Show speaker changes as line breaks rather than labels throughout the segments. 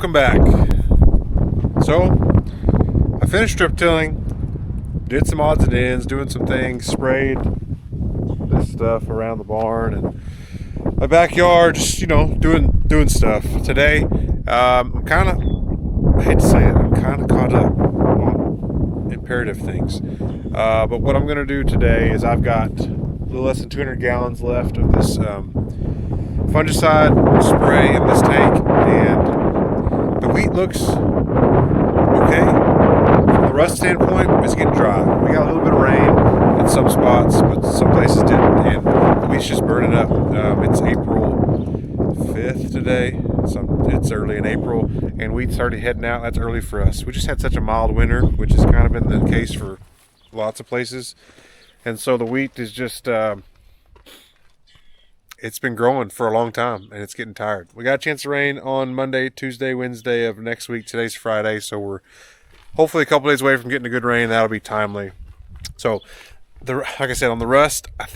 welcome back. So, I finished strip tilling, did some odds and ends, doing some things, sprayed this stuff around the barn and my backyard, just, doing stuff. Today, I'm kind of, I hate to say it, I'm kind of caught up on imperative things. But what I'm going to do today is I've got a little less than 200 gallons left of this fungicide spray in this tank, and the wheat looks okay. From the rust standpoint, it's getting dry. We got a little bit of rain in some spots, but some places didn't, and the wheat's just burning up. It's April 5th today, so it's early in April, and wheat's already heading out. That's early for us. We just had such a mild winter, which has kind of been the case for lots of places, and so the wheat is just it's been growing for a long time, and it's getting tired. We got a chance of rain on Monday, Tuesday, Wednesday of next week. Today's Friday, so we're hopefully a couple days away from getting a good rain. That'll be timely. So, like I said, on the rust, I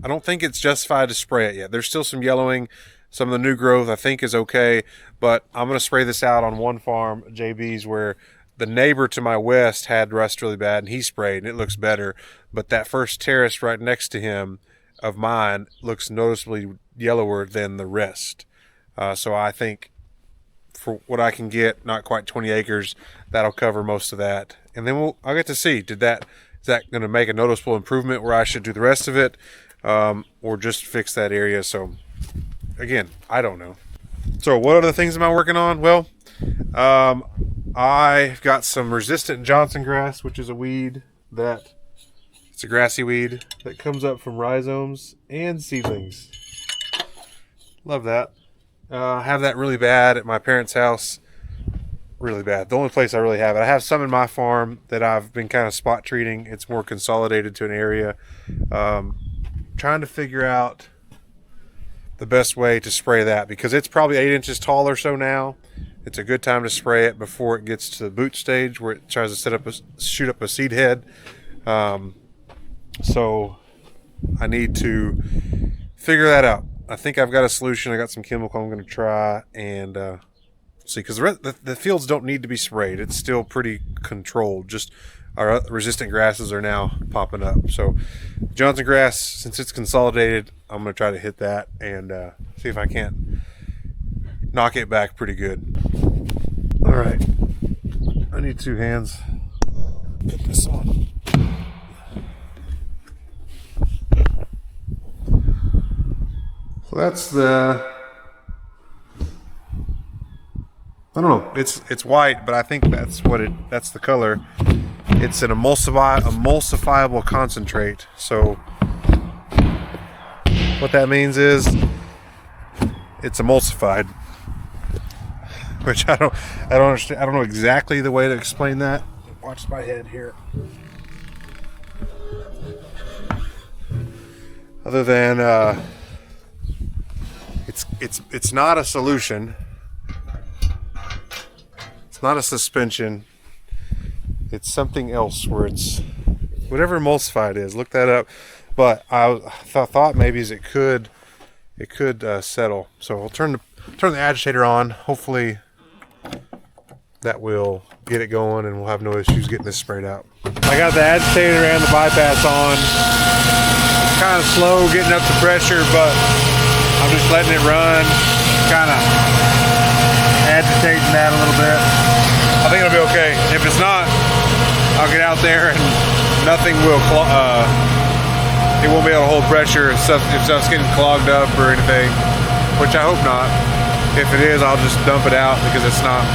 don't think it's justified to spray it yet. There's still some yellowing. Some of the new growth I think is okay, but I'm going to spray this out on one farm, JB's, where the neighbor to my west had rust really bad, and he sprayed, and it looks better. But that first terrace right next to him of mine looks noticeably yellower than the rest. So I think for what I can get, not quite 20 acres, that'll cover most of that. And then I'll get to see, is that going to make a noticeable improvement where I should do the rest of it, or just fix that area? So again, I don't know. So what other things am I working on? Well, I've got some resistant Johnson grass, which is a weed that it's a grassy weed that comes up from rhizomes and seedlings. Love that. I have that really bad at my parents' house. Really bad. The only place I really have it. I have some in my farm that I've been kind of spot treating. It's more consolidated to an area. Trying to figure out the best way to spray that, because it's probably 8 inches tall or so now. It's a good time to spray it before it gets to the boot stage where it tries to shoot up a seed head. So I need to figure that out. I think I've got a solution. I got some chemical I'm going to try and see, because the fields don't need to be sprayed. It's still pretty controlled. Just our resistant grasses are now popping up. So Johnson grass, since it's consolidated, I'm going to try to hit that and see if I can't knock it back pretty good. All right. I need 2 hands. Put this on. So that's I don't know. It's white, but I think that's the color. It's an emulsifiable concentrate. So what that means is it's emulsified, which I don't understand. I don't know exactly the way to explain that. Watch my head here. Other than it's not a solution. It's not a suspension. It's something else where it's whatever emulsified is. Look that up. But I thought maybe it could settle. So I'll turn the agitator on. Hopefully that will get it going, and we'll have no issues getting this sprayed out. I got the agitator and the bypass on. It's kind of slow getting up the pressure, but I'm just letting it run, kind of agitating that a little bit. I think it'll be okay. If it's not, I'll get out there and nothing will, it won't be able to hold pressure if stuff's getting clogged up or anything, which I hope not. If it is, I'll just dump it out because it's not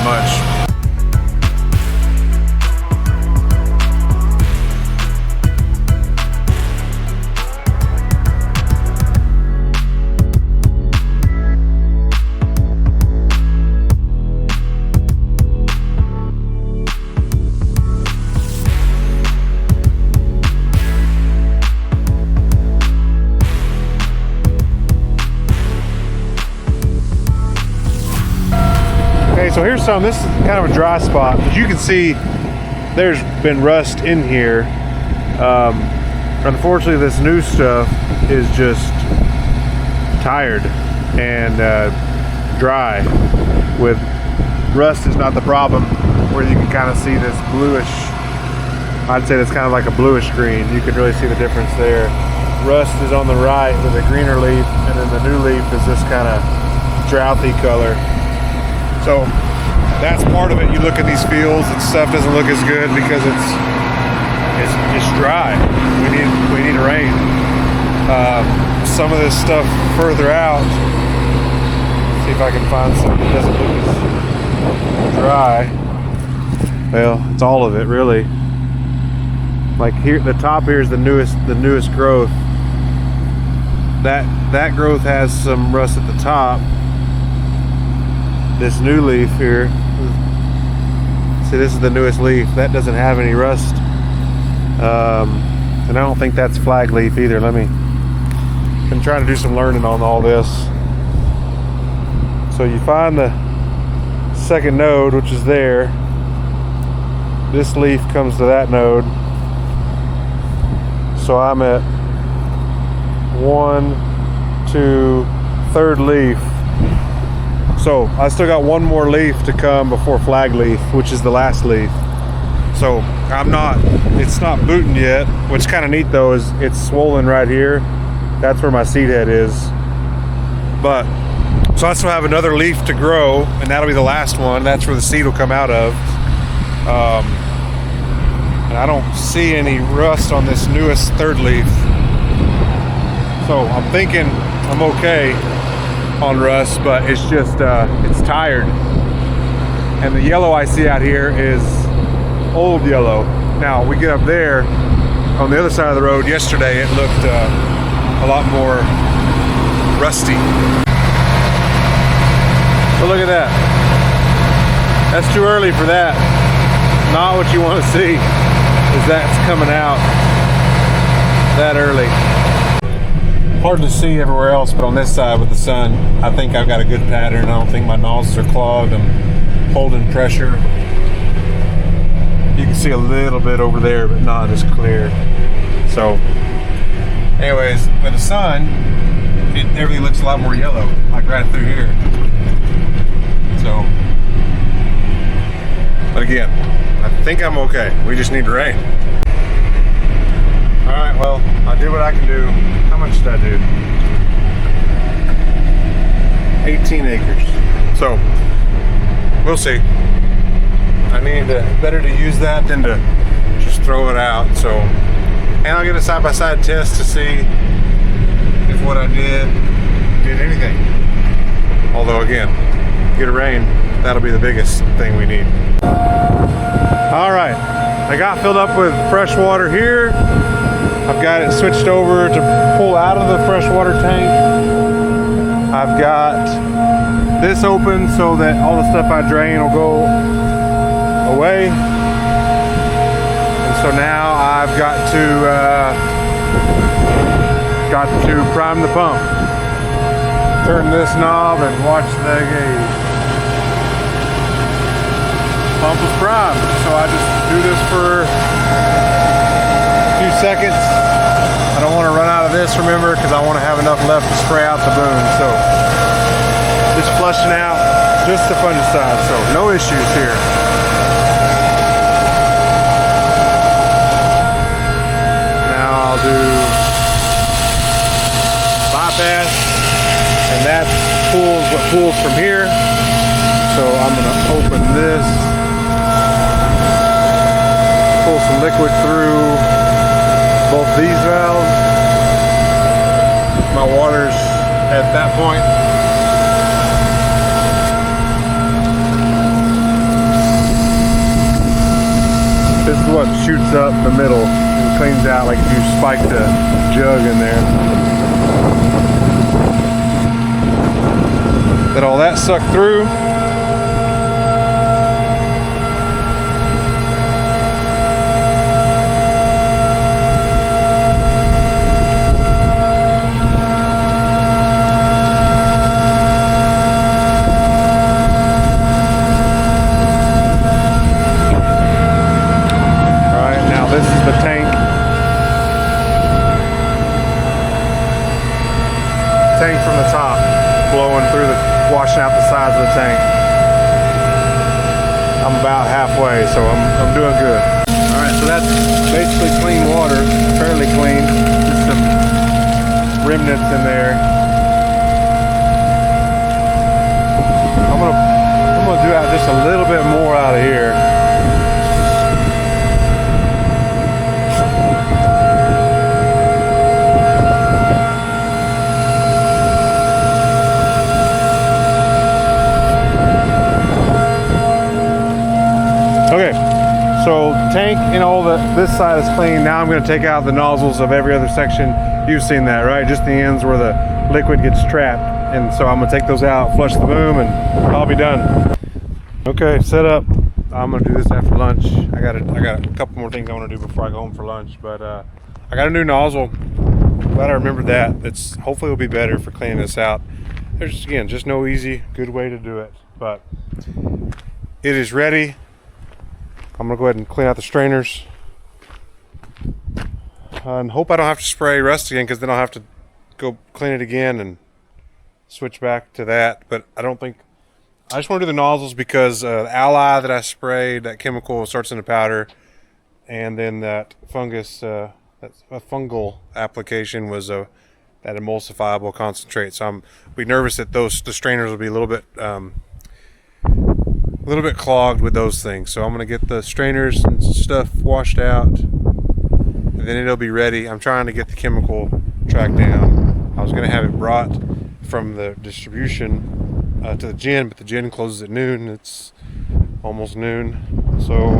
much. So here's some. This is kind of a dry spot, but you can see there's been rust in here. Unfortunately, this new stuff is just tired and dry. with rust is not the problem, where you can kind of see this bluish, I'd say that's kind of like a bluish green. You can really see the difference there. Rust is on the right with a greener leaf, and then the new leaf is this kind of drouthy color. So that's part of it. You look at these fields and stuff doesn't look as good because it's dry. We need rain. Some of this stuff further out, see if I can find something that doesn't look as dry. Well, it's all of it really. Like here, the top here is the newest growth. That growth has some rust at the top. This new leaf here, see, this is the newest leaf. That doesn't have any rust. And I don't think that's flag leaf either. I'm trying to do some learning on all this. So you find the second node, which is there. This leaf comes to that node. So I'm at 1, 2, third leaf. So I still got one more leaf to come before flag leaf, which is the last leaf. So it's not booting yet. What's kind of neat though is it's swollen right here. That's where my seed head is. But, so I still have another leaf to grow, and that'll be the last one. That's where the seed will come out of. And I don't see any rust on this newest third leaf. So I'm thinking I'm okay on rust, but it's just, it's tired. And the yellow I see out here is old yellow. Now we get up there on the other side of the road. Yesterday it looked a lot more rusty. So look at that. That's too early for that. Not what you want to see is that's coming out that early. Hard to see everywhere else, but on this side with the sun, I think I've got a good pattern. I don't think my nozzles are clogged. I'm holding pressure. You can see a little bit over there, but not as clear. So anyways, with the sun, everything looks a lot more yellow, like right through here. So, but again, I think I'm okay. We just need rain. All right, well, I did what I can do. How much did I do? 18 acres. So, we'll see. I need better to use that than to just throw it out. So, and I'll get a side-by-side test to see if what I did anything. Although again, get a rain, that'll be the biggest thing we need. All right, I got filled up with fresh water here. I've got it switched over to pull out of the freshwater tank. I've got this open so that all the stuff I drain will go away. And so now I've got to prime the pump. Turn this knob and watch the gauge. Pump is primed, so I just do this for a few seconds. I don't want to run out of this, remember, because I want to have enough left to spray out the boom. So just flushing out just the fungicide, so no issues here. Now I'll do bypass, and that pulls what pulls from here. So I'm going to open this, pull some liquid through both these valves. My water's at that point. This is what shoots up the middle and cleans out, like if you spiked a jug in there. Let all that suck through. This is the tank. Tank from the top, blowing through washing out the sides of the tank. I'm about halfway, so I'm doing good. All right, so that's basically clean water, fairly clean. Just some remnants in there. I'm gonna do out just a little bit more out of here. Okay, so tank and all this side is clean. Now I'm going to take out the nozzles of every other section. You've seen that, right? Just the ends where the liquid gets trapped. And so I'm going to take those out, flush the boom, and I'll be done. Okay, set up. I'm going to do this after lunch. I got a couple more things I want to do before I go home for lunch. But I got a new nozzle. Glad I remembered that. It's hopefully it'll be better for cleaning this out. There's, again, just no easy, good way to do it. But it is ready. I'm gonna go ahead and clean out the strainers and hope I don't have to spray rust again, because then I'll have to go clean it again and switch back to that. But I don't think, I just want to do the nozzles because the ally that I sprayed, that chemical starts in the powder, and then that fungus, that's a fungal application was that emulsifiable concentrate. So I'm be nervous that the strainers will be a little bit clogged with those things. So I'm going to get the strainers and stuff washed out, and then it'll be ready. I'm trying to get the chemical tracked down. I was going to have it brought from the distribution to the gin, but the gin closes at noon. It's almost noon. So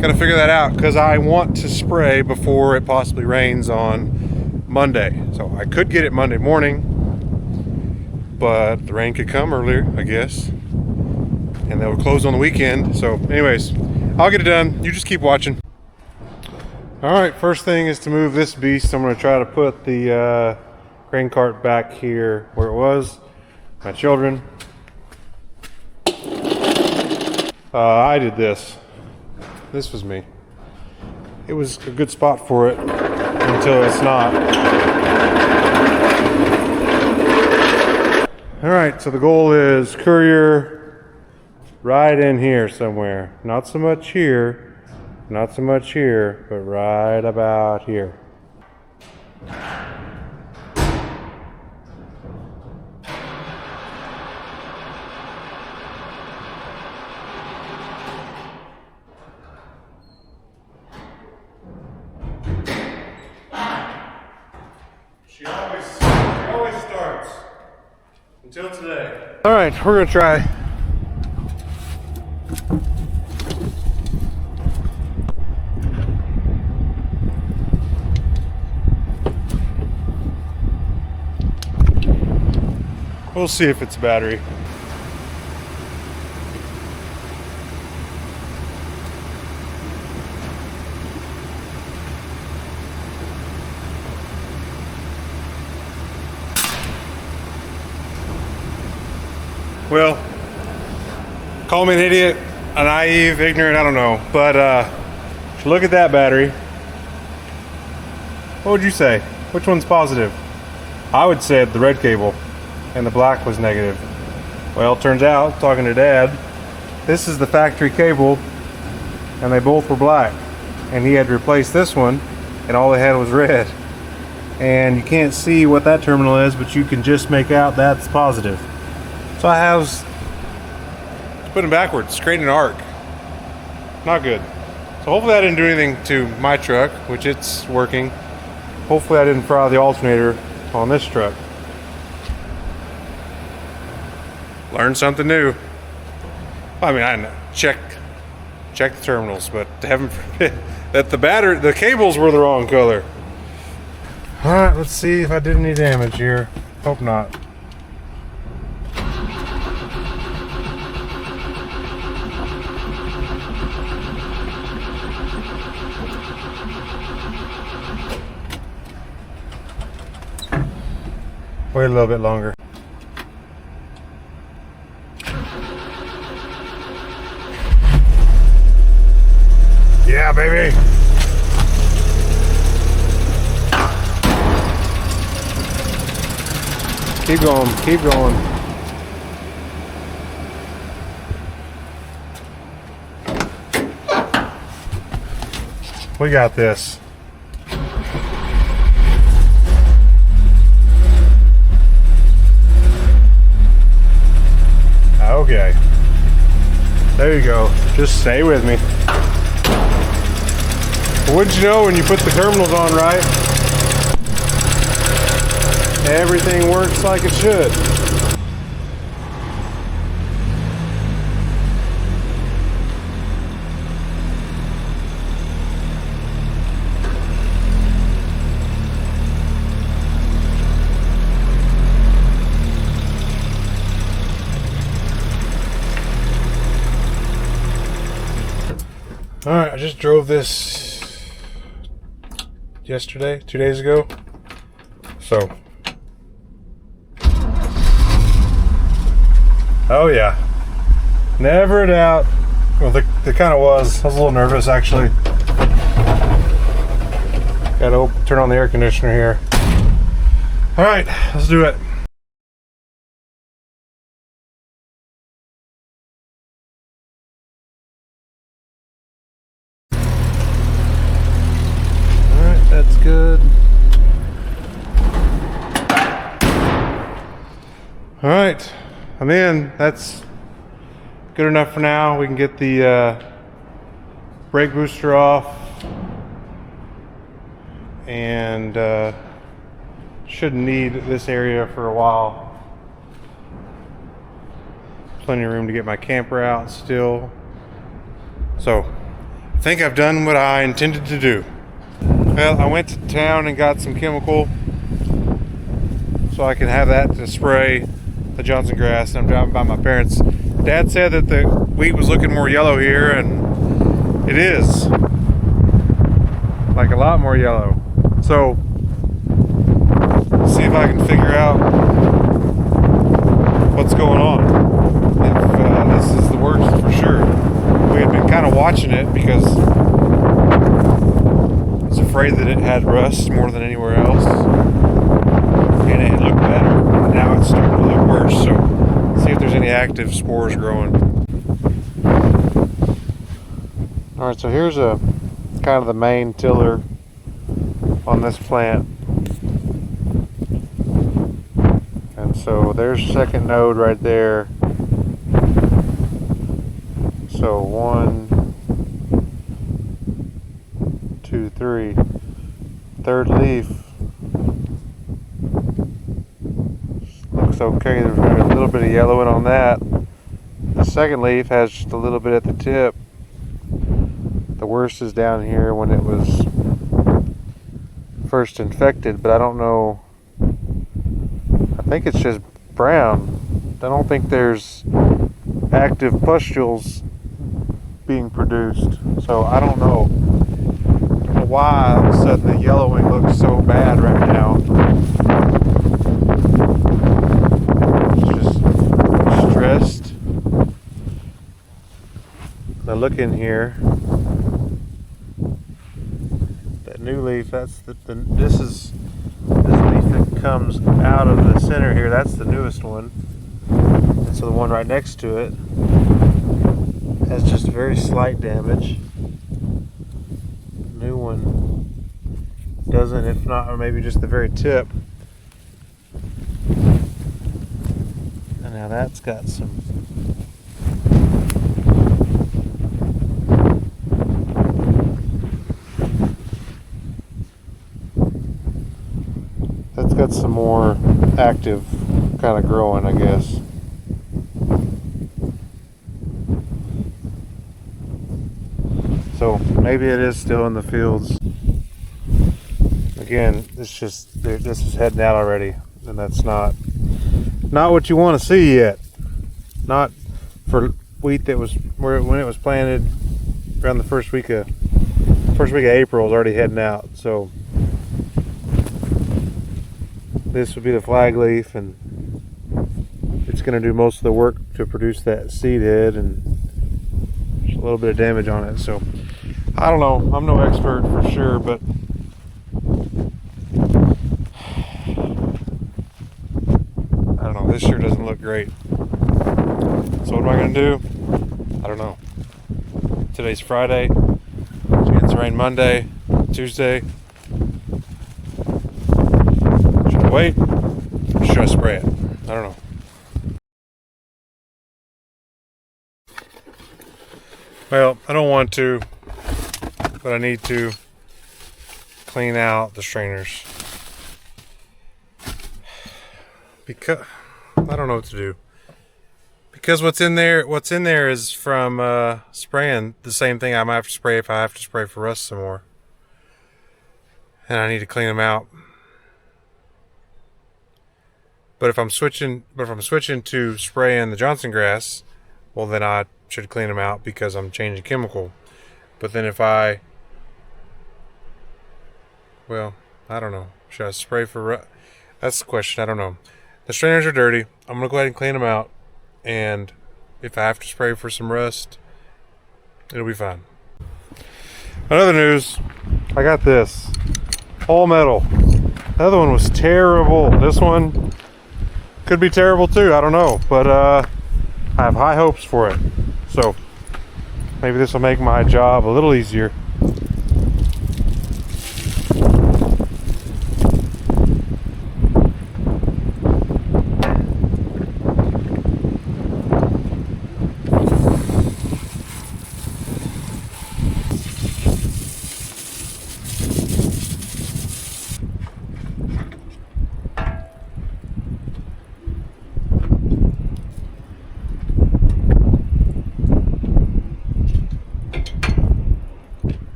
got to figure that out, because I want to spray before it possibly rains on Monday. So I could get it Monday morning, but the rain could come earlier, I guess. And they'll close on the weekend. So anyways, I'll get it done. You just keep watching. All right, first thing is to move this beast. I'm going to try to put the grain cart back here where it was. My children. I did this. This was me. It was a good spot for it until it's not. All right, so the goal is courier right in here somewhere. Not so much here, not so much here, but right about here. She always starts until today. All right, we're gonna try. We'll see if it's a battery. Well, call me an idiot, a naive, ignorant, I don't know. But look at that battery. What would you say? Which one's positive? I would say the red cable, and the black was negative. Well, turns out, talking to Dad, this is the factory cable, and they both were black. And he had to replace this one, and all they had was red. And you can't see what that terminal is, but you can just make out that's positive. So I have put them backwards, creating an arc. Not good. So hopefully I didn't do anything to my truck, which it's working. Hopefully I didn't fry the alternator on this truck. Learn something new. I mean, I know, check the terminals, but heaven forbid that the cables were the wrong color. All right, let's see if I did any damage here. Hope not. Wait a little bit longer. Yeah, baby. Keep going, keep going. We got this. Okay. There you go. Just stay with me. Wouldn't you know, when you put the terminals on right, everything works like it should. All right, I just drove this yesterday, 2 days ago. So, oh yeah, never a doubt. Well, it kind of was. I was a little nervous actually. Got to turn on the air conditioner here. All right, let's do it. That's good. All right, I'm in. That's good enough for now. We can get the brake booster off, and shouldn't need this area for a while. Plenty of room to get my camper out still. So I think I've done what I intended to do. Well, I went to town and got some chemical so I can have that to spray the Johnson grass. And I'm driving by my parents. Dad said that the wheat was looking more yellow here, and it is. Like a lot more yellow. So, see if I can figure out what's going on. If this is the worst for sure. We had been kind of watching it because afraid that it had rust more than anywhere else, and it looked better. Now it's starting to look worse, so see if there's any active spores growing. Alright, so here's a kind of the main tiller on this plant, and so there's second node right there. So 1, 2, 3. Third leaf looks okay. There's a little bit of yellowing on that. The second leaf has just a little bit at the tip. The worst is down here when it was first infected, but I don't know. I think it's just brown. I don't think there's active pustules being produced, so I don't know why all of a sudden the yellowing looks so bad right now. It's just stressed. Now look in here. That new leaf, that's this leaf that comes out of the center here, that's the newest one. And so the one right next to it has just very slight damage. New one doesn't, if not, or maybe just the very tip. And now that's got some more active kind of growing, I guess. So maybe it is still in the fields. Again, this is heading out already, and that's not what you want to see yet. Not for wheat that was when it was planted around the first week of April is already heading out. So this would be the flag leaf, and it's going to do most of the work to produce that seed head, and there's a little bit of damage on it. So I don't know. I'm no expert for sure, but I don't know. This sure doesn't look great. So what am I going to do? I don't know. Today's Friday. Chance to rain Monday, Tuesday. Should I wait? Or should I spray it? I don't know. Well, I don't want to, but I need to clean out the strainers. Because I don't know what to do. Because what's in there is from spraying the same thing I might have to spray if I have to spray for rust some more. And I need to clean them out. But if I'm switching to spraying the Johnson grass, well then I should clean them out because I'm changing chemical. But then if I don't know. Should I spray for rust? That's the question. I don't know. The strainers are dirty. I'm gonna go ahead and clean them out. And if I have to spray for some rust, it'll be fine. Another news, I got this. All metal. The other one was terrible. This one could be terrible too, I don't know. But I have high hopes for it. So maybe this will make my job a little easier.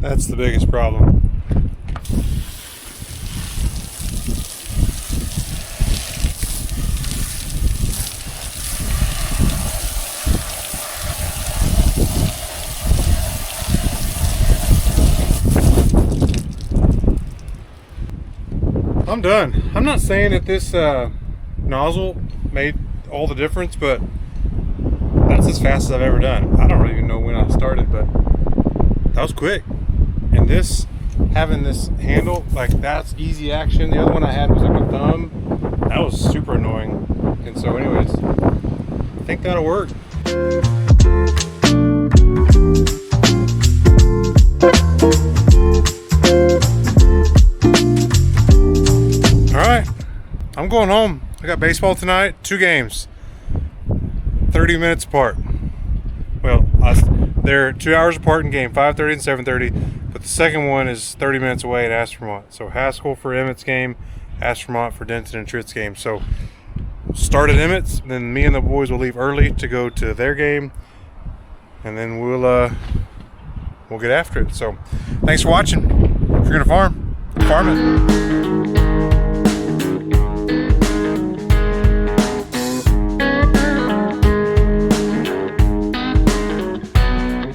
That's the biggest problem. I'm done. I'm not saying that this nozzle made all the difference, but that's as fast as I've ever done. I don't even know when I started, but that was quick. And this, having this handle, like that's easy action. The other one I had was like a thumb. That was super annoying. And so anyways, I think that'll work. All right, I'm going home. I got baseball tonight, 2 games, 30 minutes apart. Well, they're 2 hours apart in game, 5:30 and 7:30. But the second one is 30 minutes away at Aspermont. So Haskell for Emmett's game, Aspermont for Denton and Tritt's game. So start at Emmett's, then me and the boys will leave early to go to their game, and then we'll get after it. So thanks for watching. If you're gonna farm it.